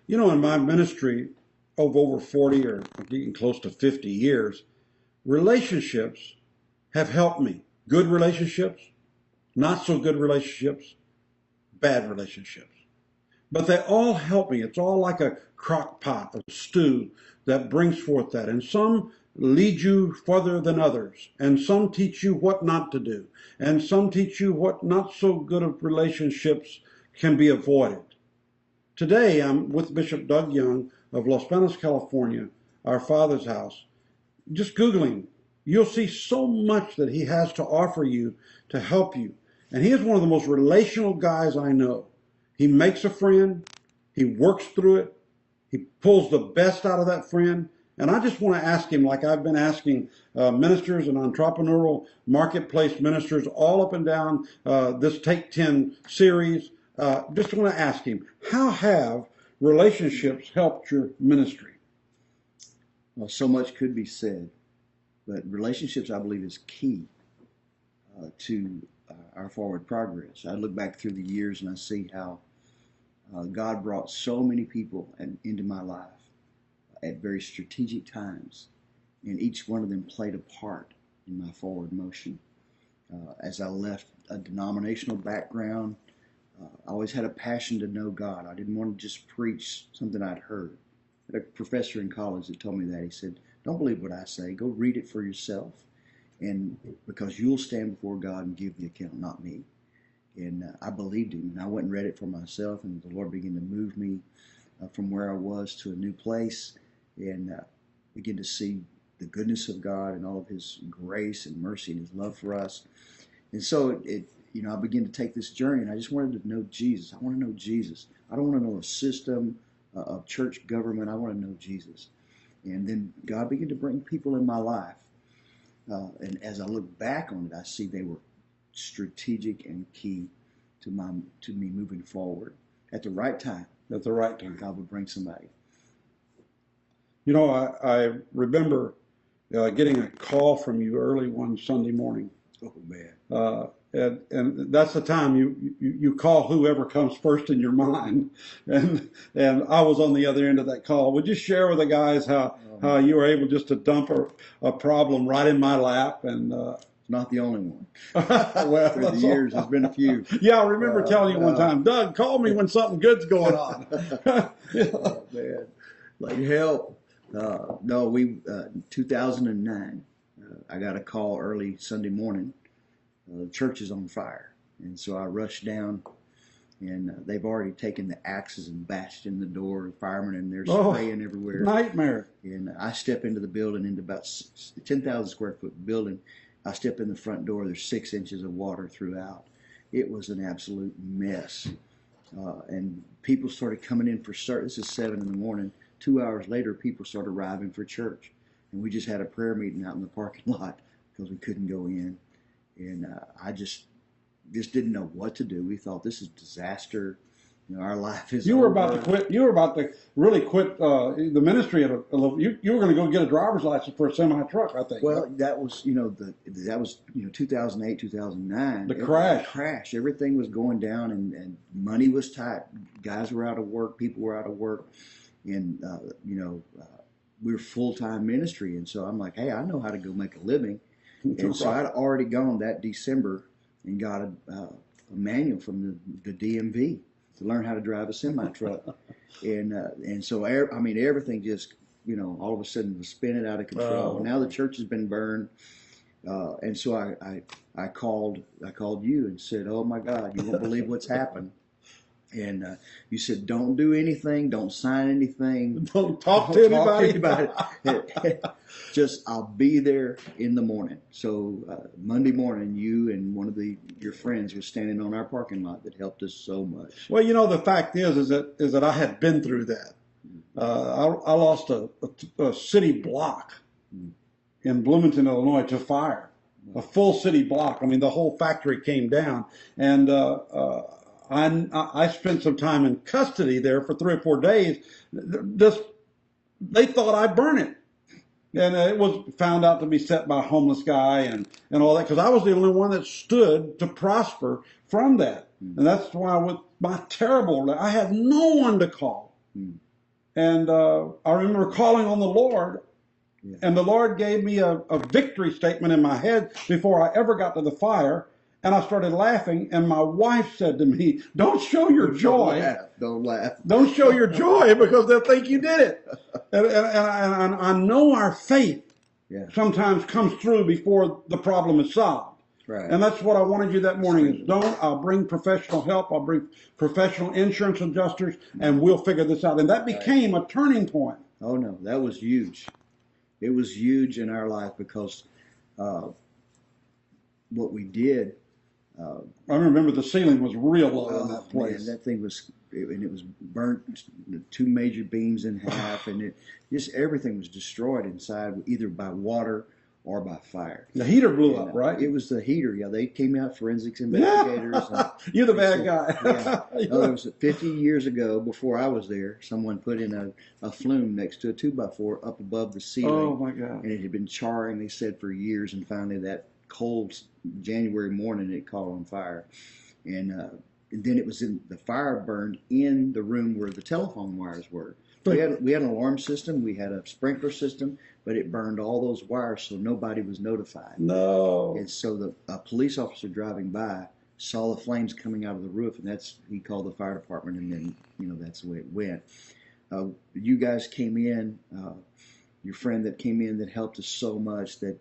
You know, in my ministry of over 40 or getting close to 50 years, relationships have helped me. Good relationships, not so good relationships, bad relationships. But they all help me. It's all like a crock pot of stew that brings forth that. And some lead you further than others. And some teach you what not to do. And some teach you what not so good of relationships can be avoided. Today, I'm with Bishop Doug Young of Los Banos, California, our Father's house. Just Googling, you'll see so much that he has to offer you to help you. And he is one of the most relational guys I know. He makes a friend, he works through it, he pulls the best out of that friend. And I just want to ask him, like I've been asking ministers and entrepreneurial marketplace ministers all up and down this Take 10 series, just want to ask him, how have relationships helped your ministry? Well, so much could be said, but relationships, I believe, is key to our forward progress. I look back through the years and I see how God brought so many people into my life at very strategic times, and each one of them played a part in my forward motion. As I left a denominational background, I always had a passion to know God. I didn't want to just preach something I'd heard. I had a professor in college that told me that. He said, "Don't believe what I say. Go read it for yourself, and because you'll stand before God and give the account, not me." And I believed him, and I went and read it for myself, and the Lord began to move me from where I was to a new place, and begin to see the goodness of God and all of his grace and mercy and his love for us. And so I began to take this journey, and I just wanted to know Jesus. I want to know Jesus. I don't want to know a system of church government. I want to know Jesus. And then God began to bring people in my life. And as I look back on it, I see they were strategic and key to me moving forward. At the right time. At the right time. God would bring somebody. You know, I remember getting a call from you early one Sunday morning. Oh, man. And that's the time you call whoever comes first in your mind. And I was on the other end of that call. Would you share with the guys how you were able just to dump a problem right in my lap? And not the only one. Well, through the years, there's been a few. Yeah, I remember telling you one time, Doug, call me when something good's going on. Oh, man. Like help. No, 2009, I got a call early Sunday morning. The church is on fire. And so I rushed down, and they've already taken the axes and bashed in the door. The firemen in there spraying everywhere. Nightmare. And I step into the building, into about 10,000 square foot building. I step in the front door. There's 6 inches of water throughout. It was an absolute mess. And people started coming in for service. This is 7 in the morning. 2 hours later, people started arriving for church. And we just had a prayer meeting out in the parking lot because we couldn't go in. And I just didn't know what to do. We thought, this is disaster. You know, our life is You were over. about to quit. You were about to really quit the ministry. You were going to go get a driver's license for a semi truck, I think. Well, that was 2008, 2009. The crash. Crash. Everything was going down, and money was tight. Guys were out of work. People were out of work, and we were full-time ministry. And so I'm like, hey, I know how to go make a living. And so I'd already gone that December and got a manual from the DMV to learn how to drive a semi truck, and so everything just all of a sudden was spinning out of control. Now the church has been burned, and so I called you and said, "Oh my God, you won't believe what's happened." And you said, "Don't do anything. Don't sign anything. Don't talk to anybody. Just I'll be there in the morning." So Monday morning, you and one of your friends was standing on our parking lot that helped us so much. Well, the fact is that I had been through that. I lost a city block in Bloomington, Illinois, to fire. A full city block. I mean, the whole factory came down, and I spent some time in custody there for 3 or 4 days. They thought I'd burn it. And it was found out to be set by a homeless guy and all that, because I was the only one that stood to prosper from that. And that's why with my terrible, I had no one to call. And I remember calling on the Lord, Yeah. and the Lord gave me a victory statement in my head before I ever got to the fire. And I started laughing, and my wife said to me, "Don't show your joy. Don't laugh. Don't laugh. Don't show your joy because they'll think you did it." And I know our faith Yeah. sometimes comes through before the problem is solved. Right. And that's what I wanted you that morning is I'll bring professional help. I'll bring professional insurance adjusters, and we'll figure this out. And that became a turning point. Oh, no, that was huge. It was huge in our life because what we did. I remember the ceiling was real low in that place. Man, that thing was, and it was burnt, 2 major beams in half, and it just everything was destroyed inside, either by water or by fire. The heater blew up, right? It was the heater. Yeah, they came out, forensics investigators. You're the bad guy. Yeah. No, it was 50 years ago, before I was there. Someone put in a flume next to a 2x4 up above the ceiling. Oh my God! And it had been charring, they said, for years, and finally that cold January morning it caught on fire, and then it was in the fire burned in the room where the telephone wires were. We had an alarm system, we had a sprinkler system, but it burned all those wires, so nobody was notified. No. And so a police officer driving by saw the flames coming out of the roof, and he called the fire department, and then that's the way it went. You guys came in, your friend that came in that helped us so much, that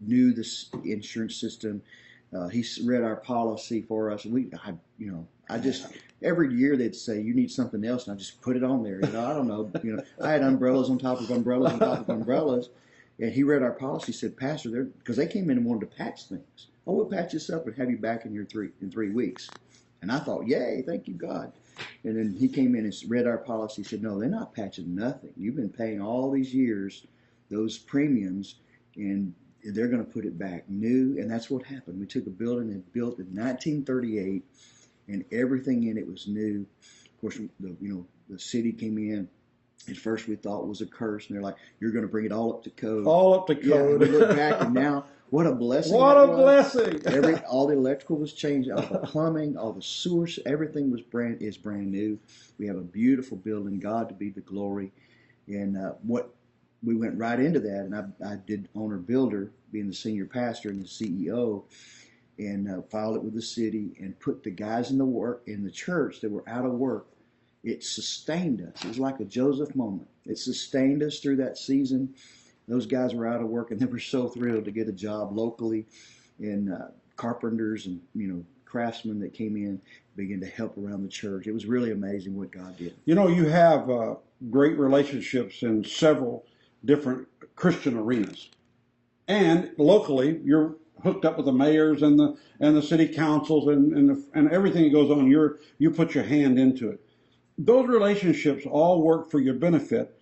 knew this insurance system. He read our policy for us, and I just every year they'd say you need something else, and I just put it on there. I don't know. I had umbrellas on top of umbrellas on top of umbrellas, and he read our policy. Said, "Pastor, because they came in and wanted to patch things. Oh, we'll patch this up and have you back in 3 weeks." And I thought, "Yay, thank you, God." And then he came in and read our policy. He said, "No, they're not patching nothing. You've been paying all these years those premiums, and they're going to put it back new." And that's what happened. We took a building that built in 1938, and everything in it was new. Of course, the city came in. At first, we thought it was a curse, and they're like, "You're going to bring it all up to code." All up to code. Yeah, we look back, and now, what a blessing! What a blessing! All the electrical was changed, all the plumbing, all the sewers, everything was brand new. We have a beautiful building. God to be the glory. And we went right into that, and I did owner builder, being the senior pastor and the CEO, and filed it with the city and put the guys in the church that were out of work. It sustained us. It was like a Joseph moment. It sustained us through that season. Those guys were out of work, and they were so thrilled to get a job locally, and carpenters and craftsmen that came in began to help around the church. It was really amazing what God did. You have great relationships in several different Christian arenas, and locally you're hooked up with the mayors and the city councils and everything that goes on. You put your hand into it. Those relationships all work for your benefit.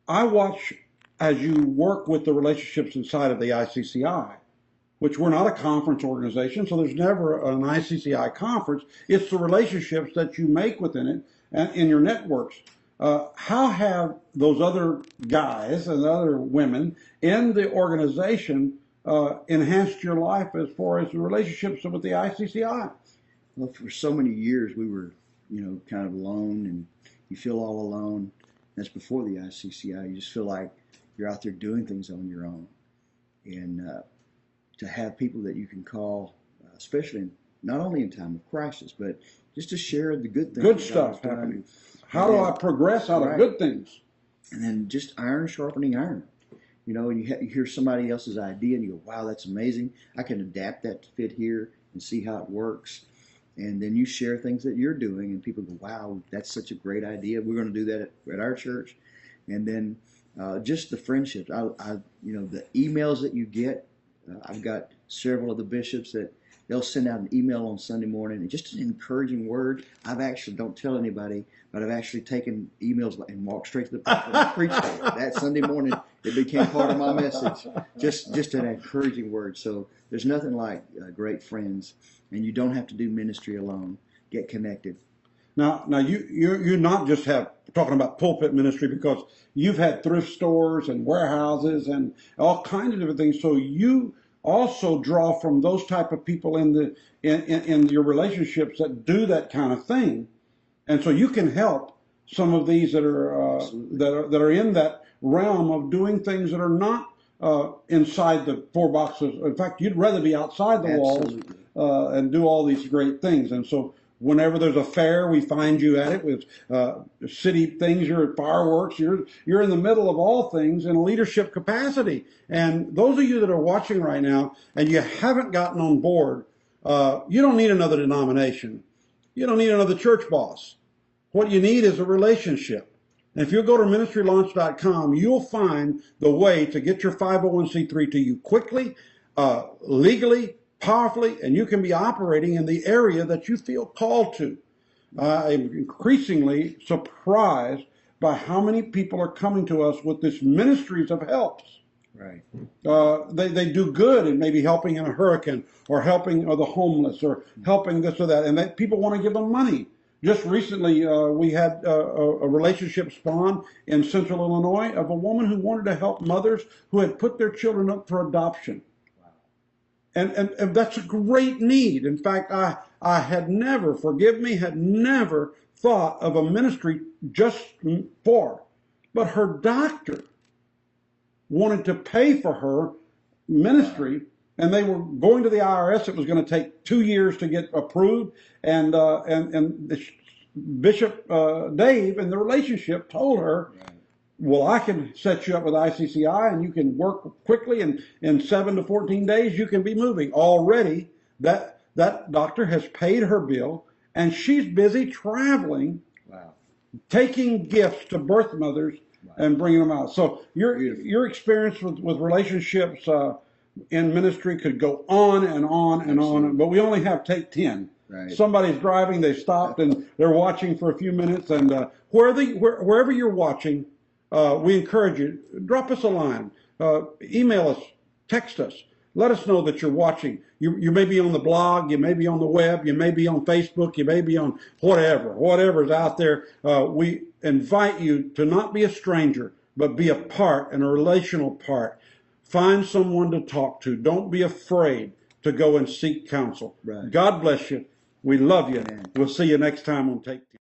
I watch as you work with the relationships inside of the ICCI, which we're not a conference organization, so there's never an ICCI conference. It's the relationships that you make within it and in your networks. How have those other guys and other women in the organization enhanced your life as far as the relationships with the ICCI? Well, for so many years we were, kind of alone, and you feel all alone. That's before the ICCI. You just feel like you're out there doing things on your own. And to have people that you can call, especially not only in time of crisis, but just to share the good things. Good stuff happening. How do I progress out of good things? And then just iron sharpening iron. And you hear somebody else's idea and you go, "Wow, that's amazing. I can adapt that to fit here and see how it works." And then you share things that you're doing, and people go, "Wow, that's such a great idea. We're going to do that at our church." And then just the friendships. The emails that you get. I've got several of the bishops that they'll send out an email on Sunday morning, and just an encouraging word. I've actually, don't tell anybody, but I've actually taken emails and walked straight to the pulpit and preached it. That Sunday morning, it became part of my message. Just an encouraging word. So there's nothing like great friends, and you don't have to do ministry alone. Get connected. Now you're not just talking about pulpit ministry, because you've had thrift stores and warehouses and all kinds of different things. So you also draw from those type of people in your relationships that do that kind of thing, and so you can help some of these that are Absolutely. that are in that realm of doing things that are not inside the four boxes. In fact, you'd rather be outside the walls Absolutely. and do all these great things. And so, whenever there's a fair, we find you at it with city things. You're at fireworks. You're in the middle of all things in a leadership capacity. And those of you that are watching right now and you haven't gotten on board, you don't need another denomination. You don't need another church boss. What you need is a relationship. And if you'll go to ministrylaunch.com, you'll find the way to get your 501c3 to you quickly, legally, powerfully, and you can be operating in the area that you feel called to. I'm increasingly surprised by how many people are coming to us with this ministries of helps. Right. They do good in maybe helping in a hurricane or helping the homeless or helping this or that, and people want to give them money. Just recently, we had a relationship spawn in Central Illinois of a woman who wanted to help mothers who had put their children up for adoption. And that's a great need. In fact, I had never, forgive me, had never thought of a ministry just for. But her doctor wanted to pay for her ministry, and they were going to the IRS. It was going to take 2 years to get approved. And Bishop Dave in the relationship told her, well, I can set you up with ICCI and you can work quickly, and in 7 to 14 days you can be moving. Already that doctor has paid her bill and she's busy traveling, taking gifts to birth mothers and bringing them out. So your experience with relationships in ministry could go on and on and on, but we only have take 10. Right. Somebody's driving, they stopped and they're watching for a few minutes, and wherever you're watching, we encourage you, drop us a line, email us, text us, let us know that you're watching. You may be on the blog, you may be on the web, you may be on Facebook, you may be on whatever's out there. We invite you to not be a stranger, but be a part, and a relational part. Find someone to talk to. Don't be afraid to go and seek counsel. Right. God bless you. We love you. We'll see you next time on Take 10.